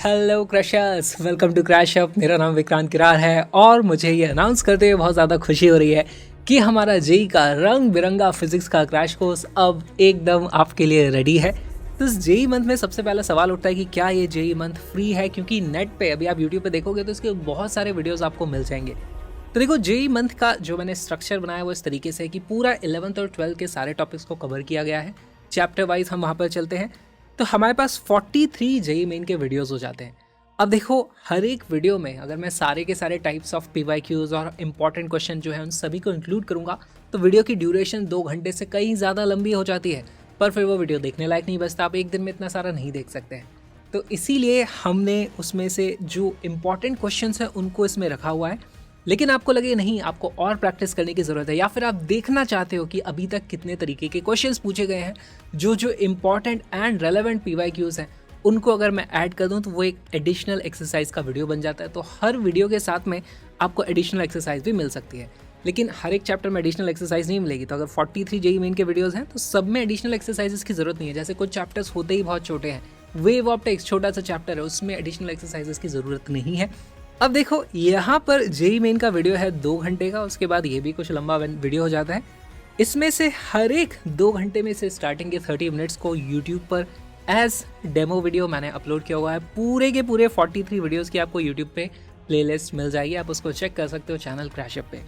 Hello crushers, welcome to crash up. मेरा नाम विक्रांत किरार है और मुझे ये अनाउंस करते हुए बहुत ज़्यादा खुशी हो रही है कि हमारा जेई का रंग बिरंगा फिजिक्स का क्रैश कोर्स अब एकदम आपके लिए रेडी है। तो इस जेई मंथ में सबसे पहला सवाल उठता है कि क्या ये जेई मंथ फ्री है, क्योंकि नेट पे अभी आप यूट्यूब पे देखोगे तो इसके बहुत सारे वीडियोस आपको मिल जाएंगे। तो देखो, जेई मंथ का जो मैंने स्ट्रक्चर बनाया वो इस तरीके से है कि पूरा 11th और 12th के सारे टॉपिक्स को कवर किया गया है। चैप्टर वाइज हम वहाँ पर चलते हैं तो हमारे पास 43 जेई मेन के वीडियोस हो जाते हैं। अब देखो, हर एक वीडियो में अगर मैं सारे के सारे टाइप्स ऑफ पीवाईक्यूज और इंपॉर्टेंट क्वेश्चन जो है उन सभी को इंक्लूड करूंगा तो वीडियो की ड्यूरेशन 2 घंटे से कहीं ज़्यादा लंबी हो जाती है, पर फिर वो वीडियो देखने लायक नहीं बचता। आप एक दिन में इतना सारा नहीं देख सकते हैं। तो इसीलिए हमने उसमें से जो इम्पॉर्टेंट क्वेश्चन है उनको इसमें रखा हुआ है। लेकिन आपको लगे नहीं, आपको और प्रैक्टिस करने की ज़रूरत है, या फिर आप देखना चाहते हो कि अभी तक कितने तरीके के क्वेश्चंस पूछे गए हैं, जो जो इम्पॉर्टेंट एंड रेलेवेंट पीवाईक्यूज हैं उनको अगर मैं ऐड कर दूं तो वो एक एडिशनल एक्सरसाइज का वीडियो बन जाता है। तो हर वीडियो के साथ में आपको एडिशनल एक्सरसाइज भी मिल सकती है, लेकिन हर एक चैप्टर में एडिशनल एक्सरसाइज नहीं मिलेगी। तो अगर 43 जेई मेन के वीडियोस हैं तो सब में एडिशनल एक्सरसाइजेस की ज़रूरत नहीं है। जैसे कुछ चैप्टर्स होते ही बहुत छोटे हैं, वेव ऑप्टिक्स छोटा सा चैप्टर है, उसमें एडिशनल एक्सरसाइजेस की ज़रूरत नहीं है। अब देखो, यहाँ पर जेई मेन का वीडियो है 2 घंटे का, उसके बाद ये भी कुछ लंबा वीडियो हो जाता है। इसमें से हर एक 2 घंटे में से स्टार्टिंग के 30 मिनट्स को यूट्यूब पर एज डेमो वीडियो मैंने अपलोड किया हुआ है। पूरे के पूरे 43 वीडियोस की आपको यूट्यूब पे प्लेलिस्ट मिल जाएगी, आप उसको चेक कर सकते हो चैनल क्रैश अप पे।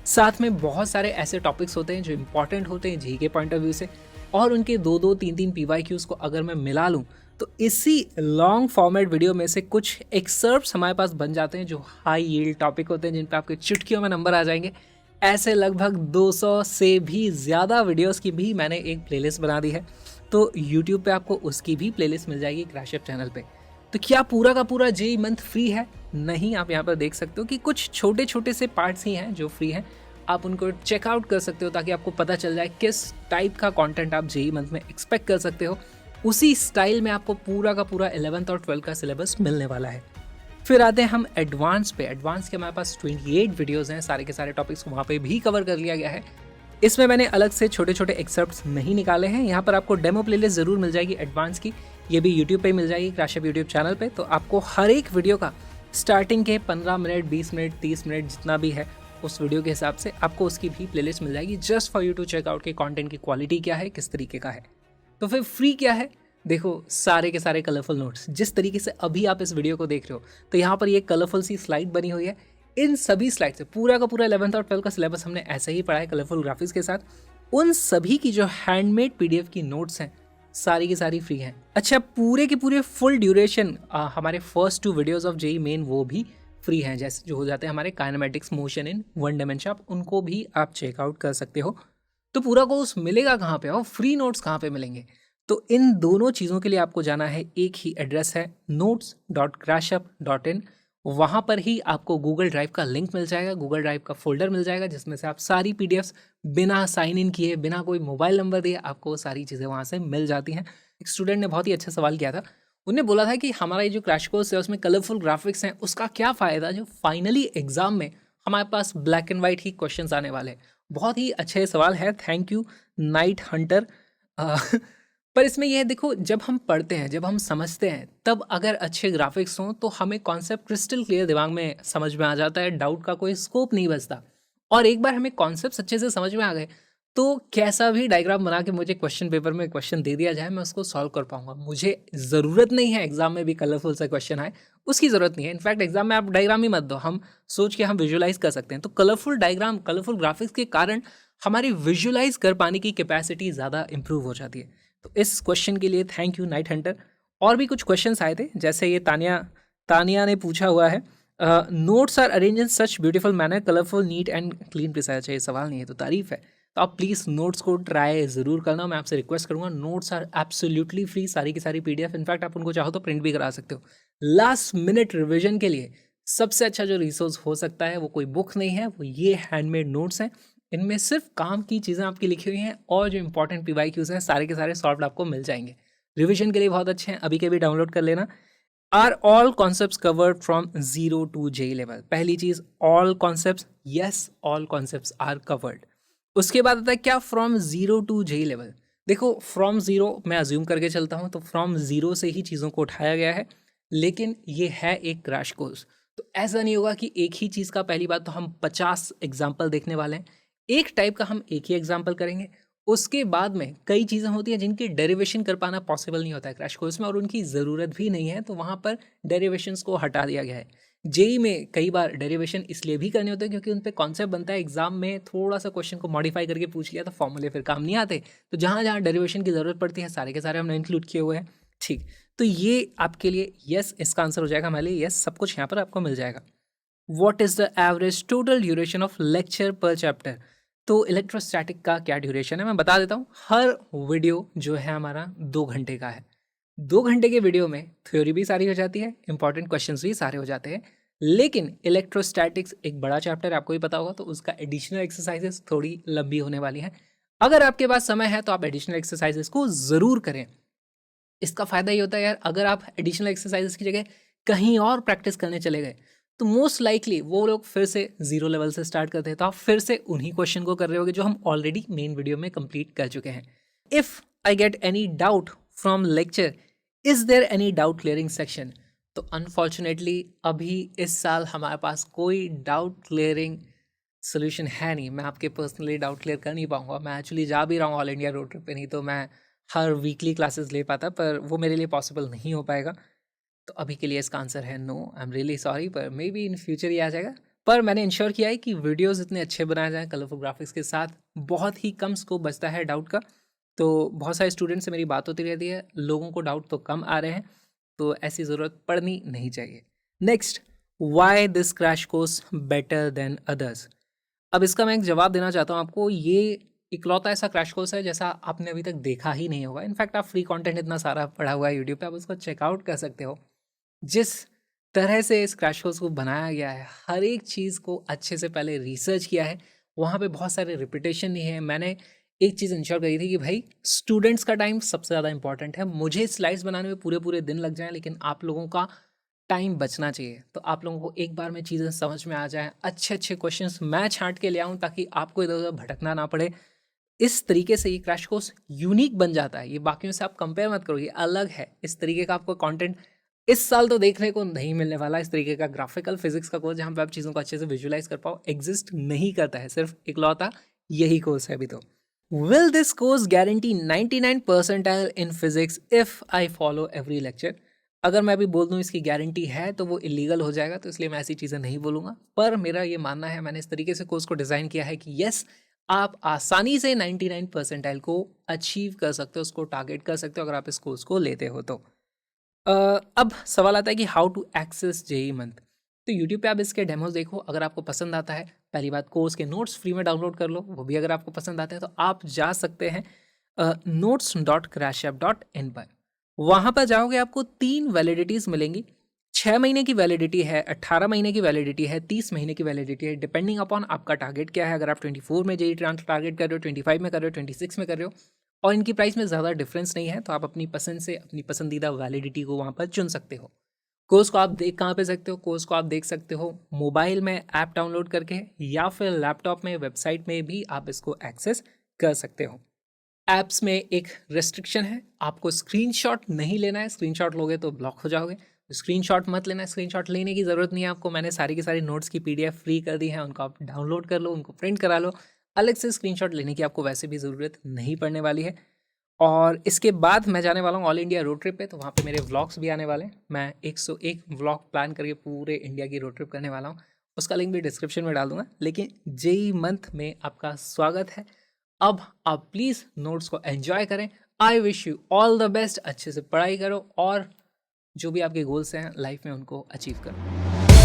साथ में बहुत सारे ऐसे टॉपिक्स होते हैं जो इंपॉर्टेंट होते हैं जी के पॉइंट ऑफ व्यू से, और उनके 2-2, 3-3 पीवाईक्यूज को अगर मैं मिला लूँ तो इसी लॉन्ग फॉर्मेट वीडियो में से कुछ एक्सर्प्स हमारे पास बन जाते हैं जो हाई यील्ड टॉपिक होते हैं, जिन पे आपके चुटकियों में नंबर आ जाएंगे। ऐसे लगभग 200 से भी ज़्यादा वीडियोस की भी मैंने एक प्लेलिस्ट बना दी है, तो यूट्यूब पे आपको उसकी भी प्लेलिस्ट मिल जाएगी क्रैश अप चैनल पे। तो क्या पूरा का पूरा जेई मंथ फ्री है? नहीं, आप यहाँ पर देख सकते हो कि कुछ छोटे छोटे से पार्ट्स ही हैं जो फ्री हैं। आप उनको चेकआउट कर सकते हो ताकि आपको पता चल जाए किस टाइप का कंटेंट आप जेई मंथ में एक्सपेक्ट कर सकते हो। उसी स्टाइल में आपको पूरा का पूरा 11th और 12th का सिलेबस मिलने वाला है। फिर आते हैं हम एडवांस पे। एडवांस के हमारे पास 28 वीडियोस हैं, सारे के सारे टॉपिक्स को वहाँ पे भी कवर कर लिया गया है। इसमें मैंने अलग से छोटे छोटे एक्सर्प्ट्स नहीं निकाले हैं। यहाँ पर आपको डेमो प्लेलिस्ट ज़रूर मिल जाएगी एडवांस की, ये भी यूट्यूब पे मिल जाएगी क्रैश अप यूट्यूब चैनल पे। तो आपको हर एक वीडियो का स्टार्टिंग के 15 मिनट, 20 मिनट, 30 मिनट जितना भी है उस वीडियो के हिसाब से आपको उसकी भी प्लेलिस्ट मिल जाएगी, just for you to check out कि कंटेंट की क्वालिटी क्या है, किस तरीके का है। तो फिर फ्री क्या है? देखो, सारे के सारे कलरफुल नोट्स, जिस तरीके से अभी आप इस वीडियो को देख रहे हो तो यहाँ पर ये कलरफुल सी स्लाइड बनी हुई है। इन सभी स्लाइड से पूरा का पूरा 11th और 12th का सिलेबस हमने ऐसे ही पढ़ा है कलरफुल ग्राफिक्स के साथ। उन सभी की जो हैंडमेड पीडीएफ की नोट्स हैं सारी की सारी फ्री हैं। अच्छा, पूरे के पूरे फुल ड्यूरेशन हमारे first 2 videos of JEE main वो भी फ्री हैं, जैसे जो हो जाते हैं हमारे काइनेमेटिक्स, मोशन इन 1 डायमेंशन, आप उनको भी आप चेकआउट कर सकते हो। तो पूरा कोर्स मिलेगा कहाँ पे और फ्री नोट्स कहाँ पे मिलेंगे? तो इन दोनों चीज़ों के लिए आपको जाना है, एक ही एड्रेस है notes.crashup.in। वहाँ पर ही आपको गूगल ड्राइव का लिंक मिल जाएगा, गूगल ड्राइव का फोल्डर मिल जाएगा जिसमें से आप सारी पीडीएफ्स बिना साइन इन किए, बिना कोई मोबाइल नंबर दिए आपको वो सारी चीज़ें वहाँ से मिल जाती हैं। एक स्टूडेंट ने बहुत ही अच्छा सवाल किया था, उन्हें बोला था कि हमारा ये जो क्रैश कोर्स है उसमें कलरफुल ग्राफिक्स हैं, उसका क्या फ़ायदा जो फाइनली एग्जाम में हमारे पास ब्लैक एंड वाइट ही क्वेश्चन आने वाले हैं। बहुत ही अच्छे सवाल है, थैंक यू नाइट हंटर। पर इसमें यह देखो, जब हम पढ़ते हैं, जब हम समझते हैं, तब अगर अच्छे ग्राफिक्स हों तो हमें कॉन्सेप्ट क्रिस्टल क्लियर दिमाग में समझ में आ जाता है, डाउट का कोई स्कोप नहीं बचता। और एक बार हमें कॉन्सेप्ट अच्छे से समझ में आ गए तो कैसा भी डायग्राम बना के मुझे क्वेश्चन पेपर में क्वेश्चन दे दिया जाए, मैं उसको सॉल्व कर पाऊंगा। मुझे ज़रूरत नहीं है एग्जाम में भी कलरफुल सा क्वेश्चन आए, उसकी ज़रूरत नहीं है। इनफैक्ट एग्जाम में आप डायग्राम ही मत दो, हम सोच के हम विजुअलाइज कर सकते हैं। तो कलरफुल डायग्राम, कलरफुल ग्राफिक्स के कारण हमारी विजुअलाइज कर पाने की कैपेसिटी ज़्यादा इंप्रूव हो जाती है। तो इस क्वेश्चन के लिए थैंक यू नाइट हंटर। और भी कुछ क्वेश्चंस आए थे, जैसे ये तानिया ने पूछा हुआ है, notes are arrange in such beautiful manner, colourful, neat and clean precise. ये सवाल नहीं है तो तारीफ है। तो आप प्लीज़ नोट्स को ट्राई ज़रूर करना, मैं आपसे रिक्वेस्ट करूँगा। नोट्स आर एब्सोल्युटली फ्री, सारी की सारी पीडीएफ। इनफैक्ट आप उनको चाहो तो प्रिंट भी करा सकते हो। लास्ट मिनट रिविजन के लिए सबसे अच्छा जो रिसोर्स हो सकता है वो कोई बुक नहीं है, वो ये हैंडमेड नोट्स हैं। इनमें सिर्फ काम की चीज़ें आपकी लिखी हुई हैं और जो इंपॉर्टेंट पीवाईक्यूज हैं सारे के सारे सॉल्व आपको मिल जाएंगे। रिविजन के लिए बहुत अच्छे हैं, अभी के भी डाउनलोड कर लेना। Are all concepts covered from 0 to JEE level? पहली चीज़, all concepts, yes all concepts are covered. उसके बाद आता है क्या फ्रॉम 0 to जेई लेवल? देखो, फ्रॉम 0 मैं अज्यूम करके चलता हूँ, तो फ्रॉम 0 से ही चीज़ों को उठाया गया है। लेकिन ये है एक क्रैश कोर्स। तो ऐसा नहीं होगा कि एक ही चीज़ का पहली बात तो हम 50 एग्जाम्पल देखने वाले हैं, एक टाइप का हम एक ही एग्जाम्पल करेंगे, उसके बाद में कई चीज़ें होती हैं जिनकी डेरिवेशन कर पाना पॉसिबल नहीं होता है क्रैश कोर्स में, और उनकी ज़रूरत भी नहीं है, तो वहाँ पर डेरिवेशंस को हटा दिया गया है। जेई में कई बार डेरिवेशन इसलिए भी करने होते हैं क्योंकि उन पे कॉन्सेप्ट बनता है, एग्जाम में थोड़ा सा क्वेश्चन को मॉडिफाई करके पूछ लिया तो फॉर्मूले फिर काम नहीं आते, तो जहाँ जहाँ डेरिवेशन की ज़रूरत पड़ती है सारे के सारे हमने इंक्लूड किए हुए हैं। ठीक, तो ये आपके लिए यस इसका आंसर हो जाएगा, हमारे लिए यस सब कुछ यहाँ पर आपको मिल जाएगा। What is the average total duration of lecture पर चैप्टर? तो इलेक्ट्रोस्टैटिक का क्या ड्यूरेशन है मैं बता देता हूँ। हर वीडियो जो है हमारा 2 घंटे का है। 2 घंटे के वीडियो में थ्योरी भी सारी हो जाती है, इंपॉर्टेंट क्वेश्चंस भी सारे हो जाते हैं, लेकिन इलेक्ट्रोस्टैटिक्स एक बड़ा चैप्टर है, आपको ही पता होगा, तो उसका एडिशनल एक्सरसाइजेस थोड़ी लंबी होने वाली है। अगर आपके पास समय है तो आप एडिशनल एक्सरसाइजेस को ज़रूर करें। इसका फ़ायदा ये होता है यार, अगर आप एडिशनल एक्सरसाइजेस की जगह कहीं और प्रैक्टिस करने चले गए तो मोस्ट लाइकली वो लोग फिर से जीरो लेवल से स्टार्ट करते हैं, तो आप फिर से उन्हीं क्वेश्चन को कर रहे होगे जो हम ऑलरेडी मेन वीडियो में कंप्लीट कर चुके हैं। If I get any doubt from lecture, is there any doubt clearing section? तो अनफॉर्चुनेटली अभी इस साल हमारे पास कोई डाउट क्लियरिंग सोल्यूशन है नहीं। मैं आपके पर्सनली डाउट क्लियर कर नहीं पाऊंगा। मैं एक्चुअली जा भी रहा हूँ ऑल इंडिया रोड ट्रिप पे, नहीं तो मैं हर वीकली क्लासेस ले पाता, पर वो मेरे लिए पॉसिबल नहीं हो पाएगा। तो अभी के लिए इसका आंसर है no, I am really sorry, पर मे बी इन फ्यूचर ही आ जाएगा। पर मैंने इंश्योर किया है कि वीडियोस इतने अच्छे बनाए जाएं कलरफुल ग्राफिक्स के साथ, बहुत ही कम स्कोप बचता है डाउट का। तो बहुत सारे स्टूडेंट से मेरी बात होती रहती है, लोगों को डाउट तो कम आ रहे हैं, तो ऐसी ज़रूरत पड़नी नहीं चाहिए। Next, why this crash course better than others? अब इसका मैं एक जवाब देना चाहता हूँ आपको। ये इकलौता ऐसा क्रैश कोर्स है जैसा आपने अभी तक देखा ही नहीं होगा। इनफैक्ट आप फ्री कंटेंट इतना सारा पड़ा हुआ है यूट्यूब पे, आप उसको चेकआउट कर सकते हो। जिस तरह से इस क्रैश कोर्स को बनाया गया है, हर एक चीज़ को अच्छे से पहले रिसर्च किया है, वहाँ पे बहुत सारे रिपीटेशन नहीं है। मैंने एक चीज़ इंश्योर करी थी कि भाई स्टूडेंट्स का टाइम सबसे ज़्यादा इंपॉर्टेंट है। मुझे स्लाइड्स बनाने में पूरे पूरे दिन लग जाए, लेकिन आप लोगों का टाइम बचना चाहिए, तो आप लोगों को एक बार में चीज़ें समझ में आ जाए, अच्छे अच्छे क्वेश्चंस मैं छांट के ले आऊँ ताकि आपको इधर उधर भटकना ना पड़े। इस तरीके से ये क्रैश कोर्स यूनिक बन जाता है। ये बाकियों से आप कंपेयर मत करो, ये अलग है। इस तरीके का आपको कंटेंट इस साल तो देखने को नहीं मिलने वाला। इस तरीके का ग्राफिकल फिजिक्स का कोर्स जहाँ पे आप चीज़ों को अच्छे से विजुअलाइज कर पाओ, एग्जिस्ट नहीं करता है। सिर्फ इकलौता यही कोर्स है अभी तो। Will this course guarantee 99 percentile in physics if I follow every lecture? अगर मैं अभी बोल दूँ इसकी गारंटी है तो वो इलीगल हो जाएगा, तो इसलिए मैं ऐसी चीज़ें नहीं बोलूँगा। पर मेरा ये मानना है, मैंने इस तरीके से कोर्स को डिज़ाइन किया है कि यस, आप आसानी से 99 परसेंटाइल को अचीव कर सकते हो, उसको टारगेट कर सकते हो अगर आप इस कोर्स को लेते हो तो। अब सवाल आता है कि how to access JE month? तो यूट्यूब पे आप इसके डेमोज देखो, अगर आपको पसंद आता है। पहली बात, कोर्स के नोट्स फ्री में डाउनलोड कर लो, वो भी अगर आपको पसंद आते हैं तो आप जा सकते हैं notes.crashapp.in पर। वहाँ पर जाओगे आपको 3 वैलिडिटीज़ मिलेंगी। 6 महीने की वैलिडिटी है, 18 महीने की वैलिडिटी है, 30 महीने की वैलिडिटी है, डिपेंडिंग अपॉन आपका टारगेट क्या है। अगर आप 24 में जेई टारगेट कर रहे हो, 25 में कर रहे हो, 26 में कर रहे हो, और इनकी प्राइस में ज़्यादा डिफरेंस नहीं है, तो आप अपनी पसंद से अपनी पसंदीदा वैलिडिटी को वहाँ पर चुन सकते हो। कोर्स को आप देख कहाँ पे सकते हो? कोर्स को आप देख सकते हो मोबाइल में ऐप डाउनलोड करके, या फिर लैपटॉप में वेबसाइट में भी आप इसको एक्सेस कर सकते हो। ऐप्स में एक रेस्ट्रिक्शन है, आपको स्क्रीनशॉट नहीं लेना है। स्क्रीनशॉट लोगे तो ब्लॉक हो जाओगे। स्क्रीनशॉट मत लेना है, स्क्रीनशॉट लेने की ज़रूरत नहीं है आपको। मैंने सारी की सारी नोट्स की पीडीएफ फ्री कर दी है, उनको आप डाउनलोड कर लो, उनको प्रिंट करा लो। अलग से स्क्रीनशॉट लेने की आपको वैसे भी ज़रूरत नहीं पड़ने वाली है। और इसके बाद मैं जाने वाला हूँ ऑल इंडिया रोड ट्रिप पे, तो वहाँ पे मेरे व्लॉग्स भी आने वाले हैं। मैं 101 व्लॉग प्लान करके पूरे इंडिया की रोड ट्रिप करने वाला हूँ, उसका लिंक भी डिस्क्रिप्शन में डाल दूंगा। लेकिन जेई मंथ में आपका स्वागत है। अब आप प्लीज़ नोट्स को एंजॉय करें। I wish you all the best. अच्छे से पढ़ाई करो और जो भी आपके गोल्स हैं लाइफ में उनको अचीव करो।